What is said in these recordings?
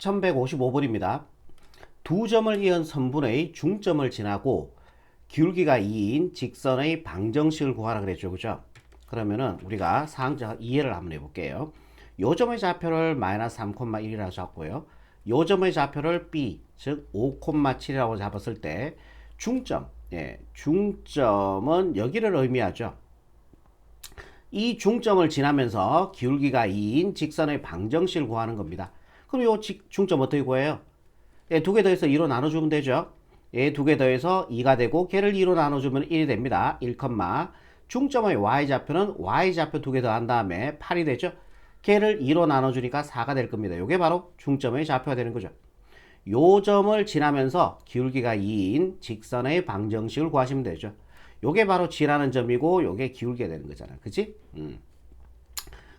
1155번입니다. 두 점을 이은 선분의 중점을 지나고 기울기가 2인 직선의 방정식을 구하라 그랬죠. 그죠? 그러면은 우리가 상황 이해를 한번 해볼게요. 요 점의 좌표를 마이너스 3,1이라고 잡고요. 요 점의 좌표를 B, 즉 5,7이라고 잡았을 때 중점, 중점은 여기를 의미하죠. 이 중점을 지나면서 기울기가 2인 직선의 방정식을 구하는 겁니다. 그럼 요 중점 어떻게 구해요? 두 개 더해서 2로 나눠주면 되죠. 두 개 더해서 2가 되고 걔를 2로 나눠주면 1이 됩니다. 1, 중점의 y좌표는 y좌표 두 개 더한 다음에 8이 되죠. 걔를 2로 나눠주니까 4가 될 겁니다. 이게 바로 중점의 좌표가 되는 거죠. 요 점을 지나면서 기울기가 2인 직선의 방정식을 구하시면 되죠. 요게 바로 지나는 점이고 요게 기울기가 되는 거잖아. 그치?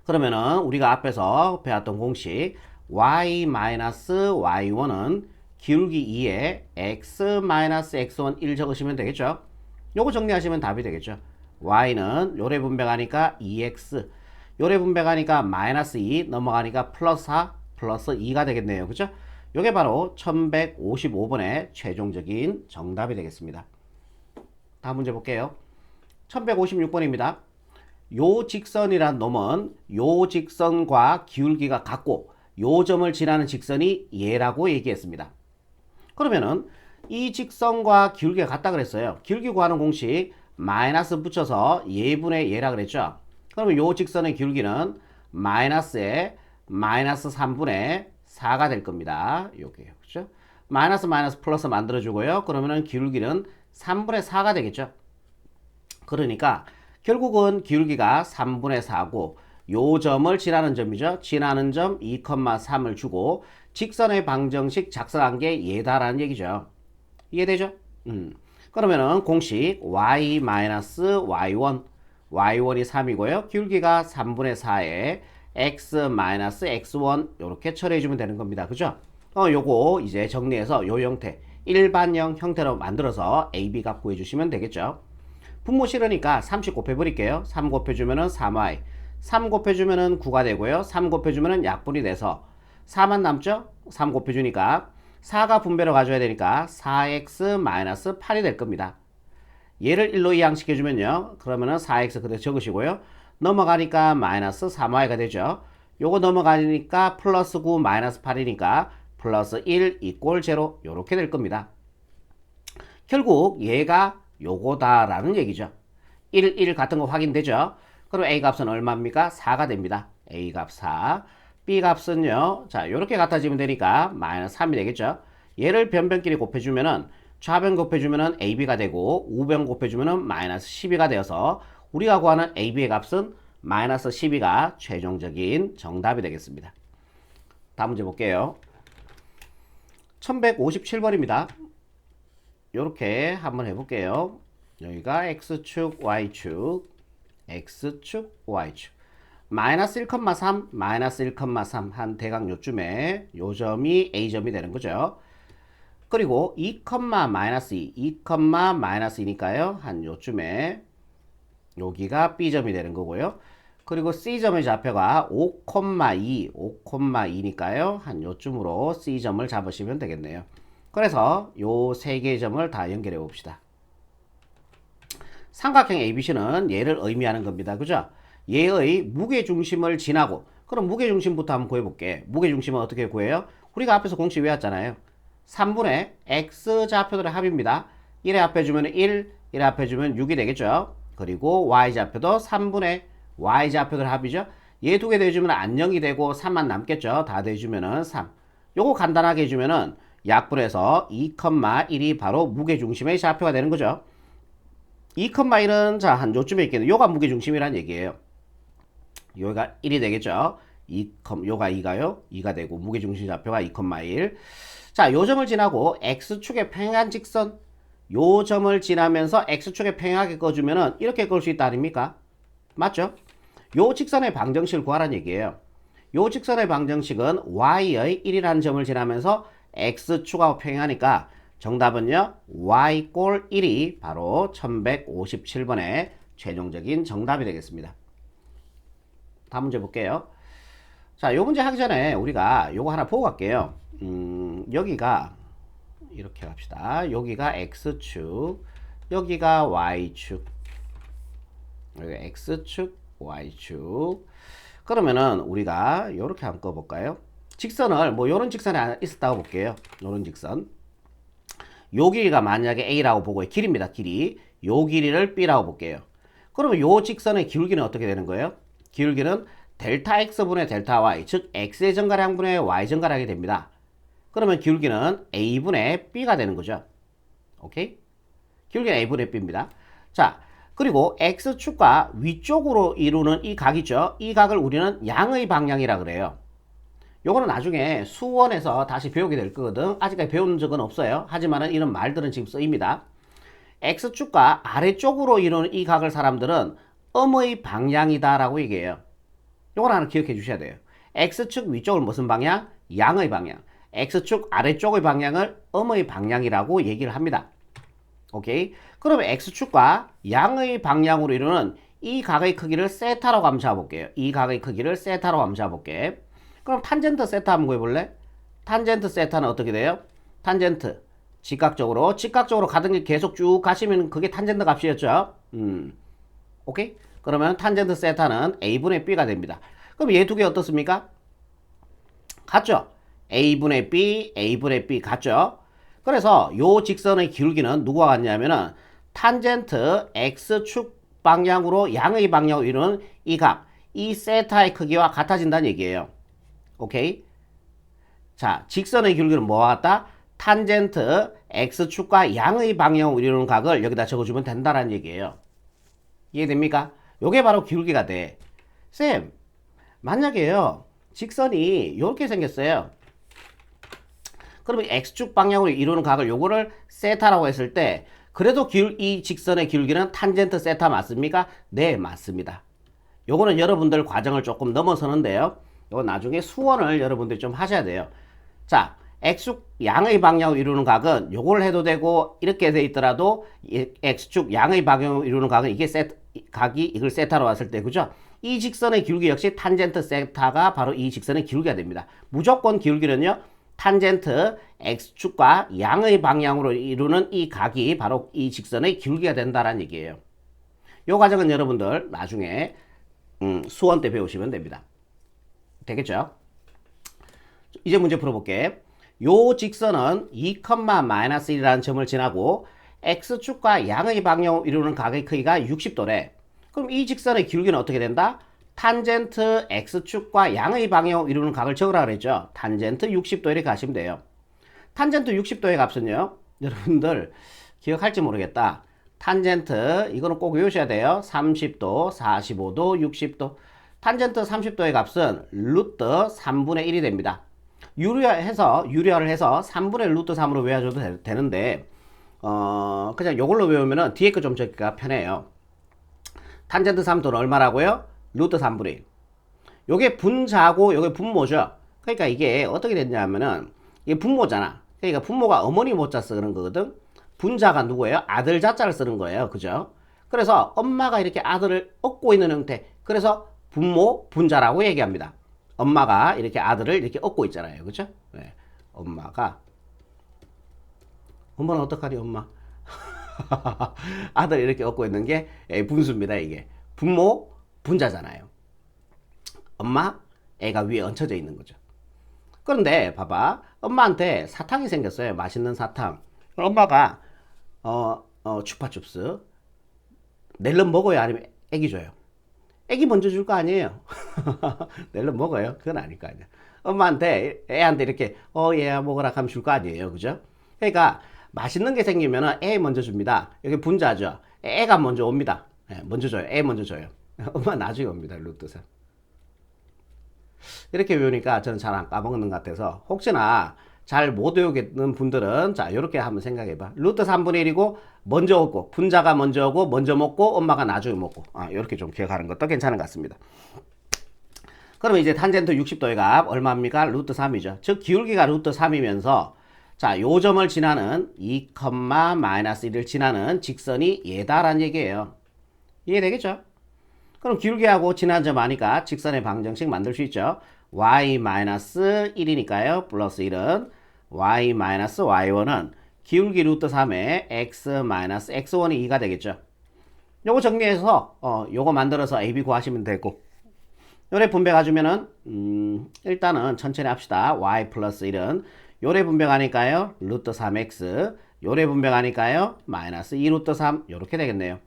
그러면은 우리가 앞에서 배웠던 공식 y-y1은 기울기 2에 x-x1 1 적으시면 되겠죠. 요거 정리하시면 답이 되겠죠. y는 요래 분배가니까 2x, 요래 분배가니까 마이너스 2 넘어가니까 플러스 4 플러스 2가 되겠네요. 그죠? 요게 바로 1155번의 최종적인 정답이 되겠습니다. 다음 문제 볼게요. 1156번입니다. 요 직선이란 놈은 요 직선과 기울기가 같고 요 점을 지나는 직선이 얘라고 얘기했습니다. 그러면은 이 직선과 기울기가 같다 그랬어요. 기울기 구하는 공식 마이너스 붙여서 예분의 예라 그랬죠. 그러면 요 직선의 기울기는 마이너스에 마이너스 3분의 4가 될 겁니다. 요게요. 그죠? 마이너스 플러스 만들어주고요. 그러면은 기울기는 3분의 4가 되겠죠. 그러니까 결국은 기울기가 3분의 4고 요 점을 지나는 점이죠. 지나는 점 2,3을 주고 직선의 방정식 작성한 게 얘다라는 얘기죠. 이해되죠? 그러면은 공식 y-y1 y1이 3이고요. 기울기가 3분의 4에 x-x1 이렇게 처리해주면 되는 겁니다. 그죠? 요거 이제 정리해서 요 형태 일반형 형태로 만들어서 AB 값 구해주시면 되겠죠. 분모 싫으니까 30 곱해버릴게요. 3 곱해주면은 3y 3 곱해주면은 9가 되고요. 3 곱해주면은 약분이 돼서 4만 남죠? 3 곱해주니까 4가 분배로 가져야 되니까 4x-8이 될 겁니다. 얘를 1로 이항시켜주면요. 그러면은 4x 그대로 적으시고요. 넘어가니까 마이너스 3y가 되죠. 요거 넘어가니까 플러스 9 마이너스 8이니까 플러스 1 이꼴 제로 요렇게 될 겁니다. 결국 얘가 요거다라는 얘기죠. 1 같은 거 확인되죠? 그럼 A 값은 얼마입니까? 4가 됩니다. A 값 4. B 값은요. 자, 요렇게 같아지면 되니까 마이너스 3이 되겠죠. 얘를 변변끼리 곱해주면은 좌변 곱해주면은 AB가 되고 우변 곱해주면은 마이너스 12가 되어서 우리가 구하는 AB의 값은 마이너스 12가 최종적인 정답이 되겠습니다. 다음 문제 볼게요. 1157번입니다. 요렇게 한번 해볼게요. 여기가 X축, Y축, X축, Y축. 마이너스 1,3, 마이너스 1,3 한 대각 요쯤에 요 점이 A점이 되는 거죠. 그리고 2, 마이너스 2, 2, 마이너스 2니까요. 한 요쯤에 여기가 B점이 되는 거고요. 그리고 C점의 좌표가 5,2, 5,2니까요. 한 요쯤으로 C점을 잡으시면 되겠네요. 그래서 요 세 개의 점을 다 연결해 봅시다. 삼각형 ABC는 얘를 의미하는 겁니다. 그죠? 얘의 무게중심을 지나고, 그럼 무게중심부터 한번 구해볼게. 무게중심은 어떻게 구해요? 우리가 앞에서 공식 외웠잖아요. 3분의 X좌표들의 합입니다. 1에 합해주면 1, 1에 합해주면 6이 되겠죠. 그리고 Y좌표도 3분의 Y좌표들 합이죠. 얘 두 개 더해주면 안녕이 되고 3만 남겠죠. 다 더해주면은 3. 요거 간단하게 해주면은 약분해서 2,1이 바로 무게중심의 좌표가 되는 거죠. 2,1은 자, 한 요쯤에 있겠네. 요가 무게중심이란 얘기예요. 요가 1이 되겠죠. 요가 2가요. 2가 되고 무게중심 좌표가 2,1. 자, 요 점을 지나고 X축의 평행한 직선 요 점을 지나면서 X축에 평행하게 꺼주면은 이렇게 끌 수 있다 아닙니까? 맞죠? 요 직선의 방정식을 구하라는 얘기예요. 요 직선의 방정식은 Y의 1이라는 점을 지나면서 X축하고 평행하니까 정답은요. Y꼴 1이 바로 1157번의 최종적인 정답이 되겠습니다. 다음 문제 볼게요. 자, 요 문제 하기 전에 우리가 요거 하나 보고 갈게요. 여기가 이렇게 갑시다. 여기가 X축, 여기가 Y축, 여기 X축, Y축. 그러면은 우리가 이렇게 한번 꺼볼까요? 직선을 뭐 요런 직선이 있었다고 볼게요. 요런 직선. 요 길이가 만약에 A라고 보고 길입니다. 길이. 요 길이를 B라고 볼게요. 그러면 요 직선의 기울기는 어떻게 되는 거예요? 기울기는 델타 X분의 델타 Y, 즉 X의 정가량분의 Y 정가량이 됩니다. 그러면 기울기는 A분의 B가 되는 거죠. 오케이? 기울기는 A분의 B입니다. 자, 그리고 X축과 위쪽으로 이루는 이 각이죠. 이 각을 우리는 양의 방향이라 그래요. 요거는 나중에 수원에서 다시 배우게 될 거거든. 아직까지 배운 적은 없어요. 하지만 이런 말들은 지금 쓰입니다. X축과 아래쪽으로 이루는 이 각을 사람들은 음의 방향이다 라고 얘기해요. 요걸 하나 기억해 주셔야 돼요. X축 위쪽을 무슨 방향? 양의 방향. X축 아래쪽의 방향을 음의 방향이라고 얘기를 합니다. 오케이? 그러면 X축과 양의 방향으로 이루는 이 각의 크기를 세타라고 한번 잡아볼게요. 이 각의 크기를 세타라고 한번 잡아볼게. 그럼 탄젠트 세타 한번 구해볼래? 탄젠트 세타는 어떻게 돼요? 탄젠트 직각적으로 가던 길 계속 쭉 가시면 그게 탄젠트 값이었죠. 오케이? 그러면 탄젠트 세타는 A분의 B가 됩니다. 그럼 얘 두 개 어떻습니까? 같죠? A분의 B, A분의 B 같죠? 그래서 요 직선의 기울기는 누구와 같냐면은 탄젠트 X축 방향으로 양의 방향으로 이루는 이 각, 이 세타의 크기와 같아진다는 얘기예요. 오케이? 자, 직선의 기울기는 뭐와 같다? 탄젠트 X축과 양의 방향으로 이루는 각을 여기다 적어주면 된다는 얘기예요. 이해됩니까? 요게 바로 기울기가 돼. 쌤, 만약에요, 직선이 이렇게 생겼어요. 그러면 X축 방향으로 이루는 각을 요거를 세타라고 했을 때 그래도 이 직선의 기울기는 탄젠트 세타 맞습니까? 네, 맞습니다. 요거는 여러분들 과정을 조금 넘어서는데요. 요거 나중에 수원을 여러분들이 좀 하셔야 돼요. 자, X축 양의 방향으로 이루는 각은 요걸 해도 되고 이렇게 돼 있더라도 X축 양의 방향으로 이루는 각은 이게 각이 이걸 세타로 왔을 때 그죠? 이 직선의 기울기 역시 탄젠트 세타가 바로 이 직선의 기울기가 됩니다. 무조건 기울기는요. 탄젠트 X축과 양의 방향으로 이루는 이 각이 바로 이 직선의 기울기가 된다는 얘기예요. 이 과정은 여러분들 나중에 수원 때 배우시면 됩니다. 되겠죠? 이제 문제 풀어볼게. 요 직선은 2,-1이라는 점을 지나고 X축과 양의 방향으로 이루는 각의 크기가 60도래. 그럼 이 직선의 기울기는 어떻게 된다? 탄젠트 X축과 양의 방향으로 이루는 각을 적으라 그랬죠. 탄젠트 60도 이렇게 가시면 돼요. 탄젠트 60도의 값은요. 여러분들 기억할지 모르겠다. 탄젠트 이거는 꼭 외우셔야 돼요. 30도, 45도, 60도. 탄젠트 30도의 값은 루트 3분의 1이 됩니다. 유리화를 해서 3분의 루트 3으로 외워줘도 되는데 그냥 요걸로 외우면은 뒤에 거 좀 적기가 편해요. 탄젠트 3도는 얼마라고요? 루트 3분의 1. 요게 분자고 요게 분모죠. 그러니까 이게 어떻게 됐냐면은 이게 분모잖아. 그러니까 분모가 어머니 모자 쓰는 거거든. 분자가 누구예요? 아들 자자를 쓰는 거예요. 그죠? 그래서 엄마가 이렇게 아들을 업고 있는 형태. 그래서 분모 분자라고 얘기합니다. 엄마가 이렇게 아들을 이렇게 업고 있잖아요. 그죠? 네. 엄마는 어떡하니 엄마? 아들 이렇게 업고 있는 게 분수입니다. 이게 분모 분자잖아요. 엄마 애가 위에 얹혀져 있는 거죠. 그런데 봐봐, 엄마한테 사탕이 생겼어요. 맛있는 사탕. 엄마가 추파춥스 낼름 먹어요, 아니면 애기 줘요? 애기 먼저 줄 거 아니에요. 낼름 먹어요? 그건 아닐 거 아니야. 엄마한테 애한테 이렇게 얘야 먹으라 하면 줄 거 아니에요. 그죠? 그러니까 맛있는 게 생기면 애 먼저 줍니다. 여기 분자죠. 애가 먼저 옵니다. 먼저 줘요. 애 먼저 줘요. 엄마 나중에 옵니다. 루트 3. 이렇게 외우니까 저는 잘 안 까먹는 것 같아서 혹시나 잘 못 외우겠는 분들은 자 이렇게 한번 생각해봐. 루트 3분의 1이고 먼저 오고 분자가 먼저 오고 먼저 먹고 엄마가 나중에 먹고 이렇게 좀 기억하는 것도 괜찮은 것 같습니다. 그러면 이제 탄젠트 60도의 값 얼마입니까? 루트 3이죠. 즉 기울기가 루트 3이면서 자, 요 점을 지나는 2,-1을 지나는 직선이 얘다라는 얘기예요. 이해되겠죠? 그럼 기울기하고 지난 점 아니까 직선의 방정식 만들 수 있죠. y 마이너스 1이니까요. 플러스 1은 y 마이너스 y1은 기울기 루트 3에 x 마이너스 x1이 2가 되겠죠. 요거 정리해서 요거 만들어서 a, b 구하시면 되고, 요래 분배 가주면은 일단은 천천히 합시다. y 플러스 1은 요래 분배 가니까요 루트 3x, 요래 분배 가니까요 마이너스 2 루트 3 요렇게 되겠네요.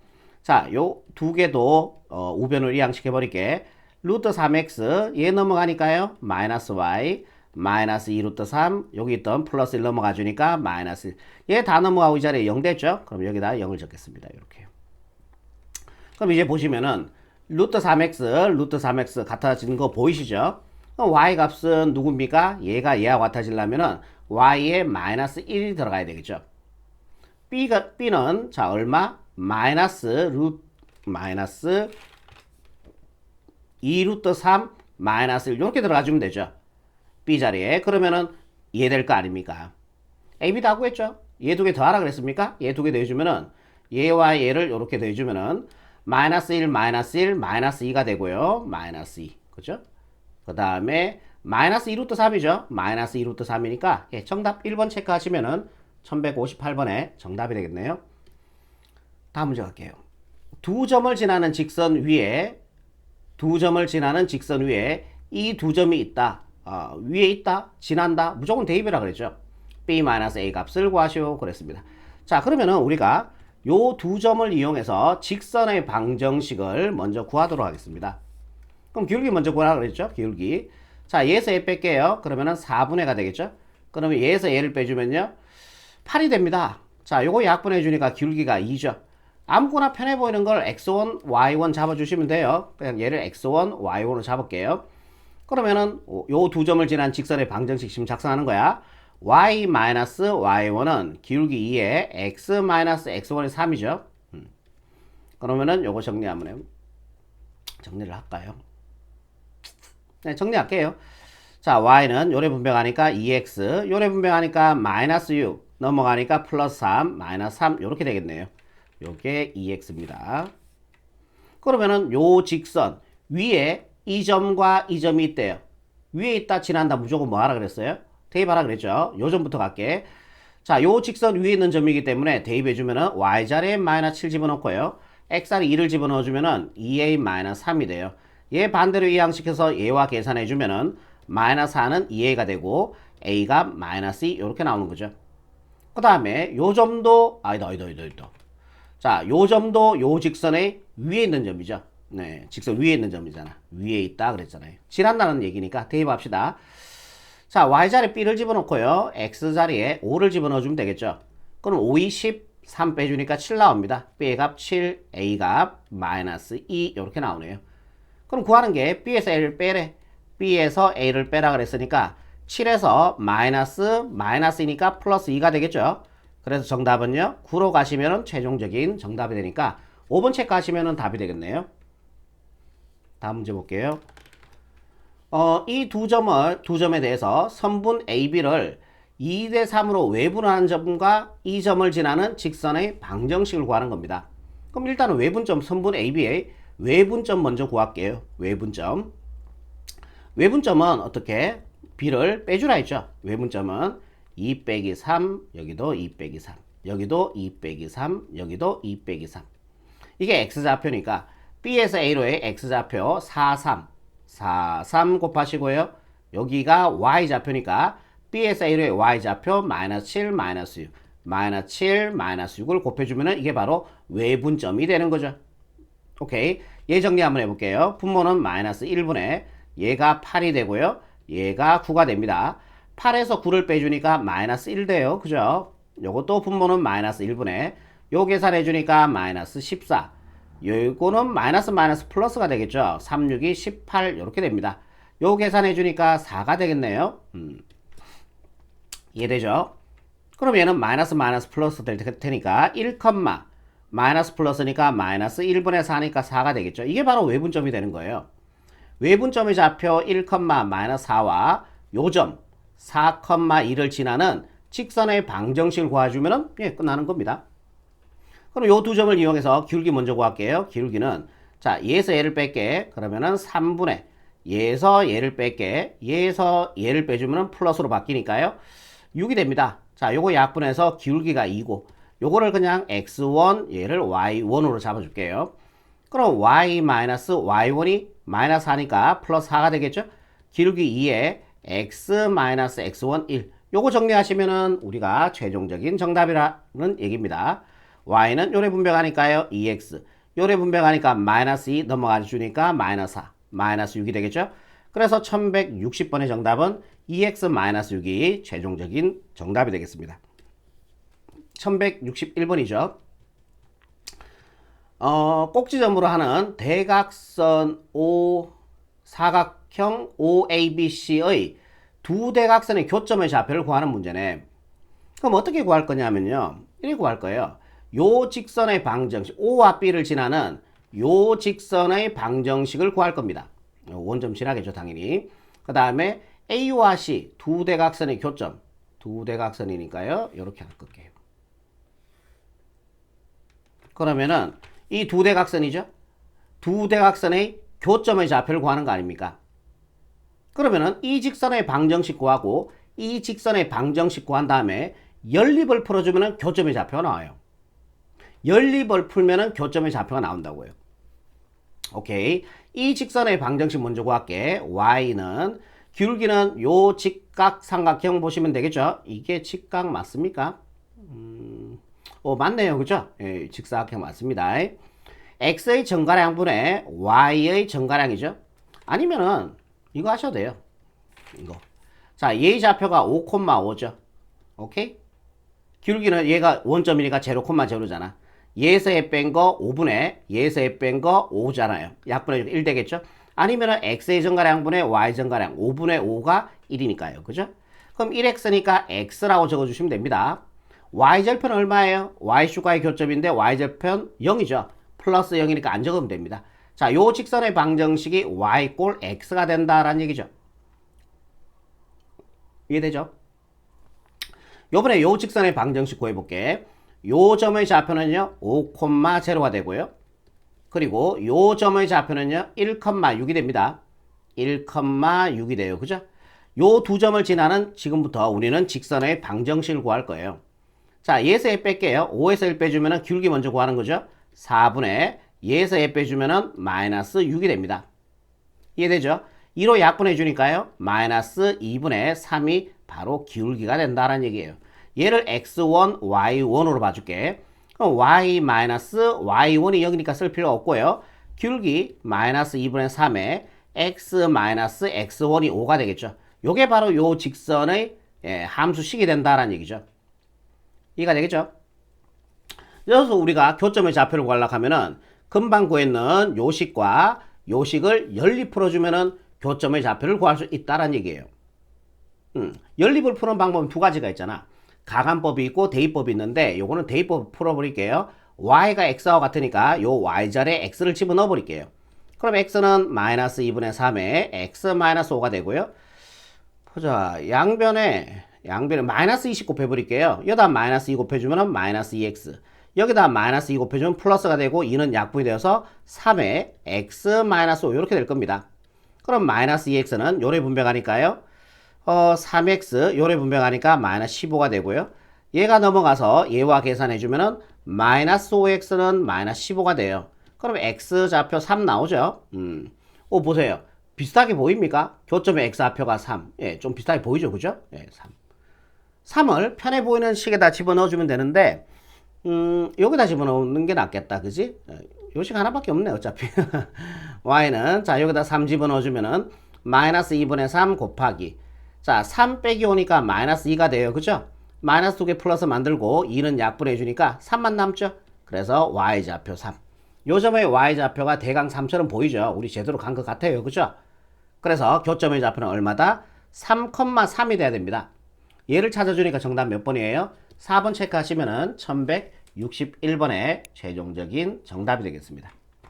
자, 요 두 개도 우변으로 이항시켜 버릴게. 루트 3x 얘 넘어가니까요 마이너스 y 마이너스 2 루트 3 여기 있던 플러스 1 넘어가 주니까 마이너스 1. 얘 다 넘어가고 이 자리에 0 됐죠? 그럼 여기다 0을 적겠습니다. 이렇게. 그럼 이제 보시면은 루트 3x 같아지는 거 보이시죠? 그럼 y 값은 누굽니까? 얘가 얘하고 같아지려면은 y에 마이너스 1이 들어가야 되겠죠? b는 자 얼마? 마이너스 2 루트 3 마이너스 1 이렇게 들어가주면 되죠. b 자리에. 그러면은 이해될 거 아닙니까? a, b 다 구했죠? 얘 두 개 더하라 그랬습니까? 얘 두 개 더해주면은 얘와 얘를 이렇게 더해주면은 마이너스 1 마이너스 1 마이너스 2가 되고요. 마이너스 2 그죠? 그 다음에 마이너스 2 루트 3이죠. 마이너스 2 루트 3이니까 예, 정답 1번 체크하시면은 1158번에 정답이 되겠네요. 다음 문제 갈게요. 두 점을 지나는 직선 위에 이 두 점이 있다. 위에 있다, 지난다, 무조건 대입이라 그랬죠. b-a 값을 구하시오 그랬습니다. 자, 그러면은 우리가 요 두 점을 이용해서 직선의 방정식을 먼저 구하도록 하겠습니다. 그럼 기울기 먼저 구하라 그랬죠. 기울기. 자, 얘에서 얘 뺄게요. 그러면은 4분의 가 되겠죠. 그러면 얘에서 얘를 빼주면요 8이 됩니다. 자, 요거 약분해 주니까 기울기가 2죠. 아무거나 편해 보이는 걸 x1, y1 잡아주시면 돼요. 그냥 얘를 x1, y1으로 잡을게요. 그러면은 요 두 점을 지난 직선의 방정식 지금 작성하는 거야. y-y1은 기울기 2에 x-x1이 3이죠. 그러면은 요거 정리를 할까요? 네, 정리할게요. 자, y는 요래 분배하니까 2x, 요래 분배하니까 마이너스 6, 넘어가니까 플러스 3, 마이너스 3 요렇게 되겠네요. 요게 2x입니다. 그러면은 요 직선 위에 이 점과 이 점이 있대요. 위에 있다 지난다 무조건 뭐 하라 그랬어요? 대입하라 그랬죠. 요 점부터 갈게. 자, 요 직선 위에 있는 점이기 때문에 대입해주면은 y자리에 마이너스 7 집어넣고요. x자리 2를 집어넣어주면은 2a 마이너스 3이 돼요. 얘 반대로 이항시켜서 얘와 계산해주면은 마이너스 4는 2a가 되고 a가 마이너스 2 이렇게 나오는 거죠. 그 다음에 요 점도 아니다. 자, 요 점도 요 직선의 위에 있는 점이죠. 네, 직선 위에 있는 점이잖아. 위에 있다 그랬잖아요. 지난다는 얘기니까 대입합시다. 자, y자리에 b를 집어넣고요. x자리에 5를 집어넣어주면 되겠죠. 그럼 5, 2, 10, 3 빼주니까 7 나옵니다. b의 값 7, a 값 마이너스 2 이렇게 나오네요. 그럼 구하는 게 b에서 a를 빼래. b에서 a를 빼라 그랬으니까 7에서 마이너스이니까 플러스 2가 되겠죠. 그래서 정답은요 9로 가시면 최종적인 정답이 되니까 5번 체크하시면 답이 되겠네요. 다음 문제 볼게요. 이 두 점에 대해서 선분 AB를 2대 3으로 외분하는 점과 이 점을 지나는 직선의 방정식을 구하는 겁니다. 그럼 일단은 외분점 선분 AB의 외분점 먼저 구할게요. 외분점은 어떻게? b를 빼주라 했죠. 외분점은 2 빼기 3, 여기도 2 빼기 3, 여기도 2 빼기 3, 여기도 2 빼기 3. 이게 x좌표니까 b에서 a로의 x좌표 4, 3 곱하시고요. 여기가 y좌표니까 b에서 a로의 y좌표 마이너스 7, 마이너스 6, 마이너스 7, 마이너스 6을 곱해주면 이게 바로 외분점이 되는 거죠. 오케이. 얘 정리 한번 해볼게요. 분모는 마이너스 1분의 얘가 8이 되고요. 얘가 9가 됩니다. 8에서 9를 빼주니까 마이너스 1 돼요. 그죠? 요것도 분모는 마이너스 1분의 요 계산해주니까 마이너스 14. 요거는 마이너스 플러스가 되겠죠. 3, 6이 18 이렇게 됩니다. 요 계산해주니까 4가 되겠네요. 이해되죠? 그럼 얘는 마이너스 플러스 될 테니까 1, 마이너스 플러스니까 마이너스 1분의 4니까 4가 되겠죠. 이게 바로 외분점이 되는 거예요. 외분점의 좌표 1, 마이너스 4와 요점 4,2를 지나는 직선의 방정식을 구해주면 예, 끝나는 겁니다. 그럼 요 두 점을 이용해서 기울기 먼저 구할게요. 기울기는 자 얘에서 얘를 뺄게. 그러면은 3분의 얘에서 얘를 뺄게. 얘에서 얘를 빼주면 플러스로 바뀌니까요. 6이 됩니다. 자, 요거 약분해서 기울기가 2고 요거를 그냥 x1 얘를 y1으로 잡아줄게요. 그럼 y-y1이 마이너스 4니까 플러스 4가 되겠죠? 기울기 2에 x-x1 1 요거 정리하시면은 우리가 최종적인 정답이라는 얘기입니다. y는 요래 분배가니까요 2x 요래 분배가니까 마이너스 2 넘어가 주니까 마이너스 4 마이너스 6이 되겠죠? 그래서 1160번의 정답은 2x-6이 최종적인 정답이 되겠습니다. 1161번이죠. 꼭지점으로 하는 대각선 O 사각형 OABC의 두 대각선의 교점의 좌표를 구하는 문제네. 그럼 어떻게 구할 거냐면요. 이렇게 구할 거예요. 요 직선의 방정식 O와 B를 지나는 요 직선의 방정식을 구할 겁니다. 원점 지나겠죠 당연히. 그 다음에 A와 C 두 대각선의 교점 두 대각선이니까요. 이렇게 하나 끌게요. 그러면은 이 두 대각선이죠. 두 대각선의 교점의 좌표를 구하는 거 아닙니까? 그러면은 이 직선의 방정식 구하고 이 직선의 방정식 구한 다음에 연립을 풀어주면은 교점의 좌표가 나와요. 연립을 풀면은 교점의 좌표가 나온다고요. 오케이. 이 직선의 방정식 먼저 구할게. y는 기울기는 요 직각삼각형 보시면 되겠죠. 이게 직각 맞습니까? 맞네요. 그죠? 예, 직사각형 맞습니다. x의 정가량분의 y의 정가량이죠. 아니면은 이거 하셔도 돼요. 이거. 자, 얘의 좌표가 5,5죠. 오케이? 기울기는 얘가 원점이니까 0,0잖아. 얘에서 에 뺀 거 5분의 얘에서 에 뺀 거 5잖아요. 약분해 1 되겠죠? 아니면은 x의 정가량분의 y 정가량 5분의 5가 1이니까요. 그죠? 그럼 1x니까 x라고 적어주시면 됩니다. y절편 얼마예요? y축과의 교점인데 y절편 0이죠. 플러스 0이니까 안 적으면 됩니다. 자, 요 직선의 방정식이 y 꼴 x가 된다라는 얘기죠. 이해되죠? 요번에 요 직선의 방정식 구해볼게. 요 점의 좌표는요 5,0가 되고요. 그리고 요 점의 좌표는요 1,6이 됩니다. 1,6이 돼요. 그죠? 요 두 점을 지나는 지금부터 우리는 직선의 방정식을 구할 거예요. 자, 얘에서 에 뺄게요. 5에서 1 빼주면 기울기 먼저 구하는 거죠. 4분의 얘에서 에 빼주면 마이너스 6이 됩니다. 이해되죠? 2로 약분해 주니까요. 마이너스 2분의 3이 바로 기울기가 된다는 얘기예요. 얘를 x1, y1으로 봐줄게. 그럼 y-y1이 0이니까 쓸 필요 없고요. 기울기 마이너스 2분의 3에 x-x1이 5가 되겠죠. 요게 바로 요 직선의 함수식이 된다는 얘기죠. 이해가 되겠죠? 그래서 우리가 교점의 좌표를 구하려고 하면은 금방 구했는 요식과 요식을 연립 풀어주면은 교점의 좌표를 구할 수 있다는 얘기예요. 연립을 푸는 방법은 두 가지가 있잖아. 가간법이 있고 대입법이 있는데 요거는 대입법 풀어버릴게요. y가 x와 같으니까 요 y자리에 x를 집어넣어 버릴게요. 그럼 x는 마이너스 2분의 3에 x-5가 되고요. 보자. 양변에 마이너스 20 곱해버릴게요. 여기다 마이너스 2 곱해주면 마이너스 2x. 여기다 마이너스 2 곱해주면 플러스가 되고 2는 약분이 되어서 3에 x-5 이렇게 될 겁니다. 그럼 마이너스 2x는 요래 분배가니까요. 3x 요래 분배가니까 마이너스 15가 되고요. 얘가 넘어가서 얘와 계산해주면은 마이너스 5x는 마이너스 15가 돼요. 그럼 x 좌표 3 나오죠. 보세요. 비슷하게 보입니까? 교점의 x좌표가 3. 예, 좀 비슷하게 보이죠. 그죠? 예, 3. 3을 편해 보이는 식에다 집어넣어주면 되는데, 여기다 집어넣는 게 낫겠다. 그지? 요식 하나밖에 없네, 어차피. y는, 자, 여기다 3 집어넣어주면은, 마이너스 2분의 3 곱하기. 자, 3 빼기 오니까 마이너스 2가 돼요. 그죠? 마이너스 2개 플러스 만들고, 2는 약분해주니까 3만 남죠? 그래서 y좌표 3. 요 점의 y좌표가 대강 3처럼 보이죠? 우리 제대로 간 것 같아요. 그죠? 그래서 교점의 좌표는 얼마다? 3,3이 돼야 됩니다. 얘를 찾아주니까 정답 몇 번이에요? 4번 체크하시면은 1161번의 최종적인 정답이 되겠습니다.